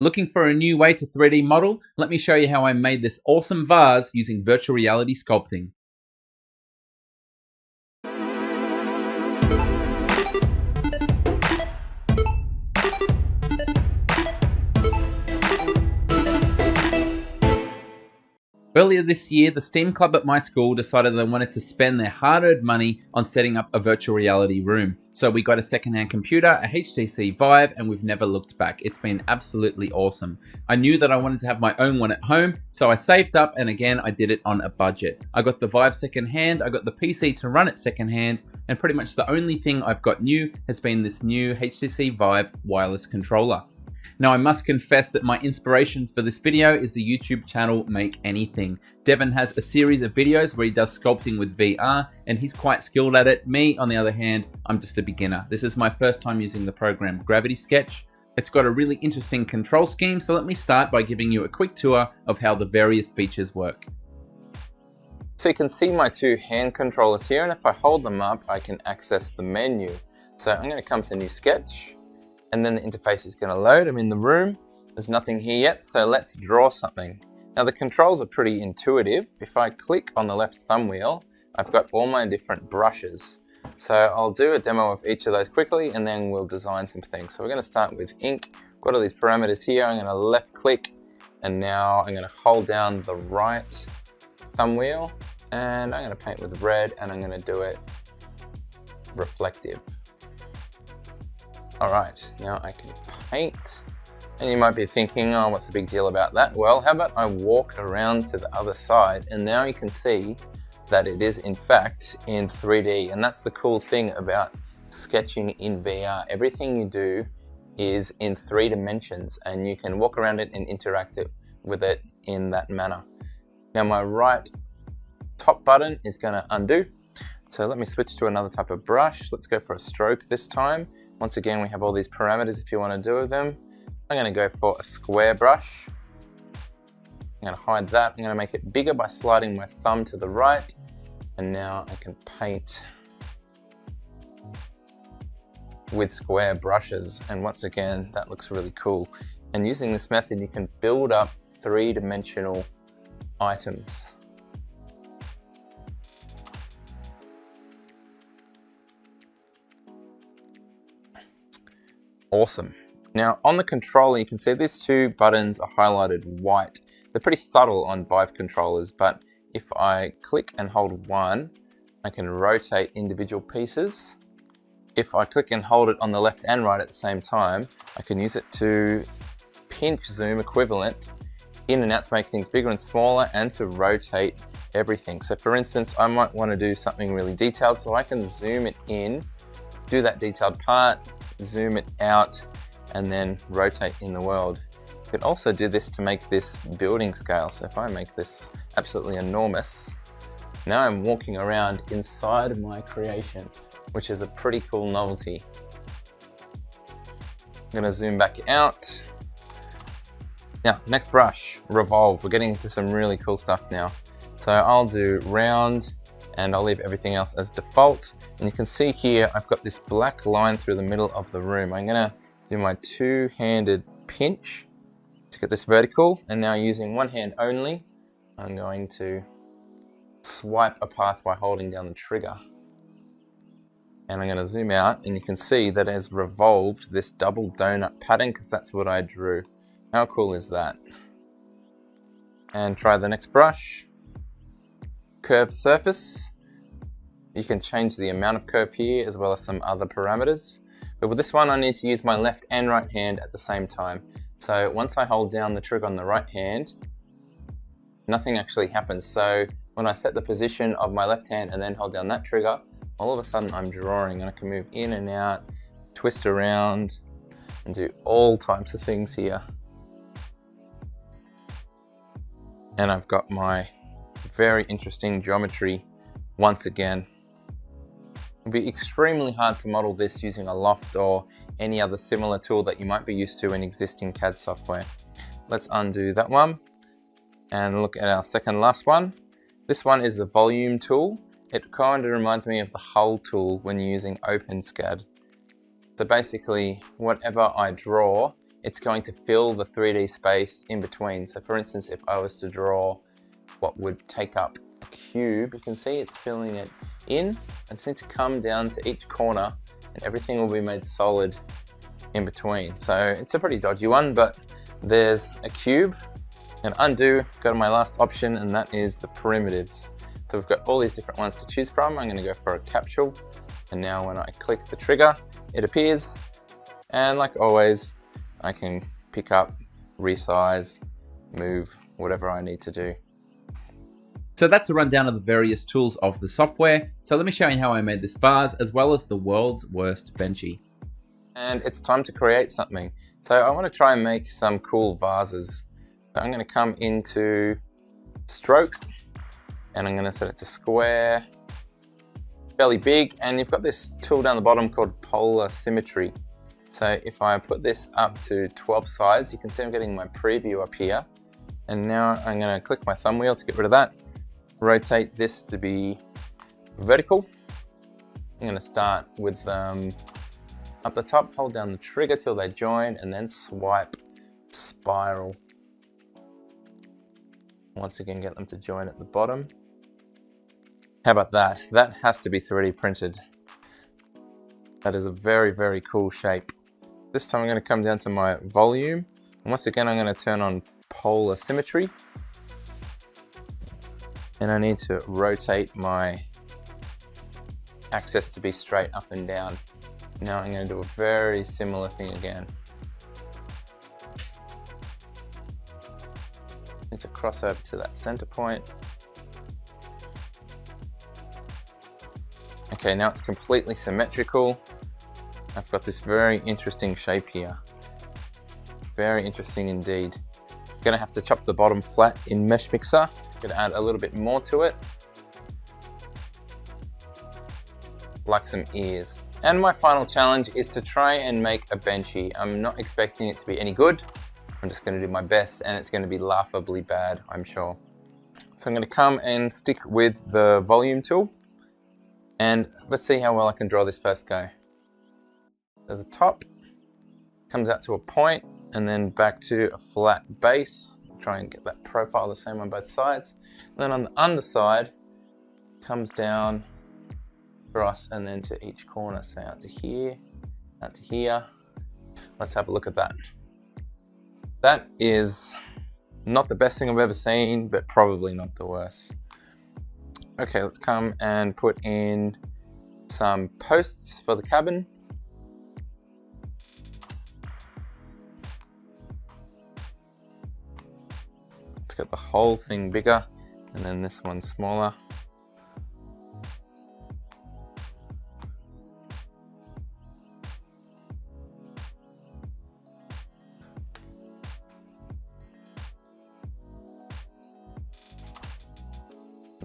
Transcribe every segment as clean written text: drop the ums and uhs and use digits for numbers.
Looking for a new way to 3D model? Let me show you how I made this awesome vase using virtual reality sculpting. Earlier this year, the STEAM club at my school decided they wanted to spend their hard-earned money on setting up a virtual reality room. So we got a second-hand computer, a HTC Vive, and we've never looked back. It's been absolutely awesome. I knew that I wanted to have my own one at home, so I saved up, and again, I did it on a budget. I got the Vive second-hand, I got the PC to run it second-hand, and pretty much the only thing I've got new has been this new HTC Vive wireless controller. Now, I must confess that my inspiration for this video is the YouTube channel Make Anything. Devin has a series of videos where he does sculpting with VR, and he's quite skilled at it. Me, on the other hand, I'm just a beginner. This is my first time using the program Gravity Sketch. It's got a really interesting control scheme, so let me start by giving you a quick tour of how the various features work. So you can see my two hand controllers here, and if I hold them up, I can access the menu. So I'm going to come to New Sketch. And then the interface is going to load. I'm in the room. There's nothing here yet, so let's draw something. Now the controls are pretty intuitive. If I click on the left thumb wheel, I've got all my different brushes. So I'll do a demo of each of those quickly, and then we'll design some things. So we're going to start with ink. Got all these parameters here. I'm going to left click, and now I'm going to hold down the right thumb wheel, and I'm going to paint with red, and I'm going to do it reflective. All right, now I can paint. And you might be thinking, oh, what's the big deal about that? Well, how about I walk around to the other side, and now you can see that it is in fact in 3D. And that's the cool thing about sketching in VR. Everything you do is in 3 dimensions, and you can walk around it and interact with it in that manner. Now my right top button is gonna undo. So let me switch to another type of brush. Let's go for a stroke this time. Once again, we have all these parameters if you want to do with them. I'm going to go for a square brush. I'm going to hide that. I'm going to make it bigger by sliding my thumb to the right. And now I can paint with square brushes. And once again, that looks really cool. And using this method, you can build up 3-dimensional items. Awesome. Now on the controller, you can see these two buttons are highlighted white. They're pretty subtle on Vive controllers, but if I click and hold one, I can rotate individual pieces. If I click and hold it on the left and right at the same time, I can use it to pinch zoom equivalent in and out to make things bigger and smaller, and to rotate everything. So for instance, I might want to do something really detailed, so I can zoom it in, do that detailed part, zoom it out, and then rotate in the world. You could also do this to make this building scale. So if I make this absolutely enormous, now I'm walking around inside my creation, which is a pretty cool novelty. I'm going to zoom back out. Now, next brush, revolve. We're getting into some really cool stuff now. So I'll do round, and I'll leave everything else as default. And you can see here, I've got this black line through the middle of the room. I'm gonna do my two-handed pinch to get this vertical. And now using one hand only, I'm going to swipe a path by holding down the trigger. And I'm gonna zoom out, and you can see that it has revolved this double donut pattern, because that's what I drew. How cool is that? And try the next brush. Curved surface. You can change the amount of curve here as well as some other parameters. But with this one, I need to use my left and right hand at the same time. So once I hold down the trigger on the right hand, nothing actually happens. So when I set the position of my left hand and then hold down that trigger, all of a sudden I'm drawing, and I can move in and out, twist around, and do all types of things here. And I've got my very interesting geometry once again. It'll be extremely hard to model this using a loft or any other similar tool that you might be used to in existing CAD software. Let's undo that one and look at our second last one. This one is the volume tool. It kind of reminds me of the hull tool when you're using OpenSCAD. So basically, whatever I draw it's going to fill the 3D space in between. So for instance, if I was to draw what would take up a cube, you can see it's filling it in. I just need to come down to each corner and everything will be made solid in between. So it's a pretty dodgy one, but there's a cube. And undo, go to my last option, and that is the primitives. So we've got all these different ones to choose from. I'm going to go for a capsule. And now when I click the trigger, it appears. And like always, I can pick up, resize, move, whatever I need to do. So that's a rundown of the various tools of the software. So let me show you how I made this vase, as well as the world's worst benchy. And it's time to create something. So I want to try and make some cool vases. So I'm going to come into stroke and I'm going to set it to square, fairly big, and you've got this tool down the bottom called polar symmetry. So if I put this up to 12 sides, you can see I'm getting my preview up here. And now I'm going to click my thumb wheel to get rid of that, rotate this to be vertical. I'm going to start with up the top, hold down the trigger till they join, and then swipe spiral. Once again, get them to join at the bottom. How about that? That has to be 3D printed. That is a very, very cool shape. This time I'm going to come down to my volume. And once again, I'm going to turn on polar symmetry. And I need to rotate my axis to be straight up and down. Now I'm going to do a very similar thing again. Need to cross over to that center point. Okay, now it's completely symmetrical. I've got this very interesting shape here. Very interesting indeed. I'm gonna have to chop the bottom flat in Meshmixer. Gonna add a little bit more to it. Like some ears. And my final challenge is to try and make a benchy. I'm not expecting it to be any good. I'm just going to do my best, and it's going to be laughably bad, I'm sure. So I'm going to come and stick with the volume tool, and let's see how well I can draw this first go. So the top comes out to a point, and then back to a flat base. Try and get that profile the same on both sides. And then on the underside, comes down across and then to each corner. So out to here, out to here. Let's have a look at that. That is not the best thing I've ever seen, but probably not the worst. Okay, let's come and put in some posts for the cabin. Let's get the whole thing bigger, and then this one smaller.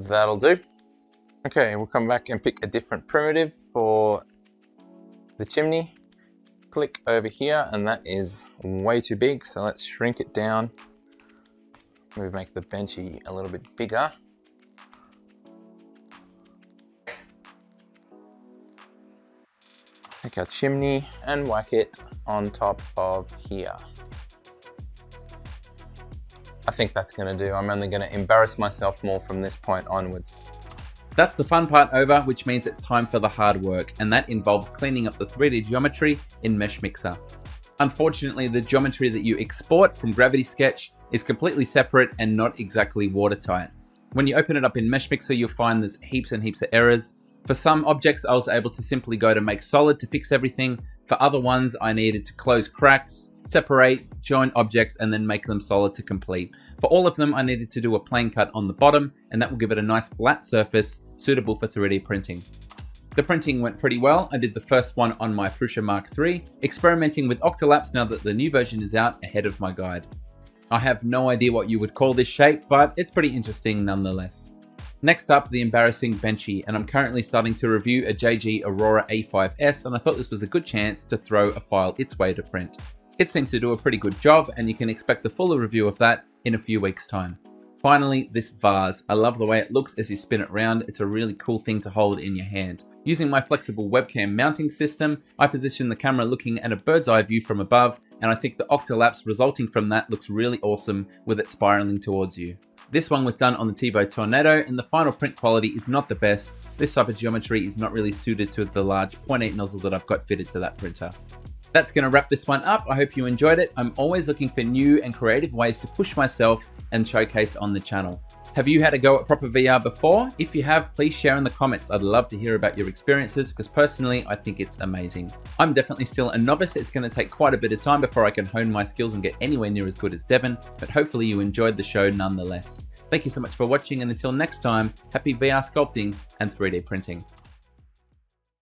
That'll do. Okay, we'll come back and pick a different primitive for the chimney. Click over here, and that is way too big, so let's shrink it down. We make the benchy a little bit bigger. Take our chimney and whack it on top of here. I think that's going to do. I'm only going to embarrass myself more from this point onwards. That's the fun part over, which means it's time for the hard work, and that involves cleaning up the 3D geometry in Meshmixer. Unfortunately, the geometry that you export from Gravity Sketch is completely separate and not exactly watertight. When you open it up in Meshmixer, you'll find there's heaps and heaps of errors. For some objects, I was able to simply go to make solid to fix everything. For other ones, I needed to close cracks, separate, join objects, and then make them solid to complete. For all of them, I needed to do a plane cut on the bottom, and that will give it a nice flat surface suitable for 3D printing. The printing went pretty well. I did the first one on my Prusa Mark III, experimenting with octolapse now that the new version is out ahead of my guide. I have no idea what you would call this shape, but it's pretty interesting nonetheless. Next up, the embarrassing benchy, and I'm currently starting to review a JG Aurora A5S, and I thought this was a good chance to throw a file its way to print. It seemed to do a pretty good job, and you can expect a fuller review of that in a few weeks' time. Finally, this vase. I love the way it looks as you spin it round. It's a really cool thing to hold in your hand. Using my flexible webcam mounting system, I position the camera looking at a bird's eye view from above, and I think the octolapse resulting from that looks really awesome with it spiraling towards you. This one was done on the Tevo Tornado, and the final print quality is not the best. This type of geometry is not really suited to the large 0.8 nozzle that I've got fitted to that printer. That's going to wrap this one up. I hope you enjoyed it. I'm always looking for new and creative ways to push myself and showcase on the channel. Have you had a go at proper VR before? If you have, please share in the comments. I'd love to hear about your experiences because personally, I think it's amazing. I'm definitely still a novice. It's going to take quite a bit of time before I can hone my skills and get anywhere near as good as Devin, but hopefully you enjoyed the show nonetheless. Thank you so much for watching, and until next time, happy VR sculpting and 3D printing.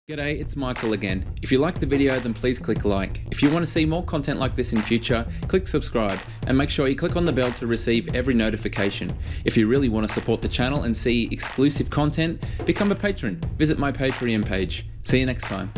G'day, it's Michael again. If you like the video, then please click like. If you want to see more content like this in future, click subscribe and make sure you click on the bell to receive every notification. If you really want to support the channel and see exclusive content, become a patron. Visit my Patreon page. See you next time.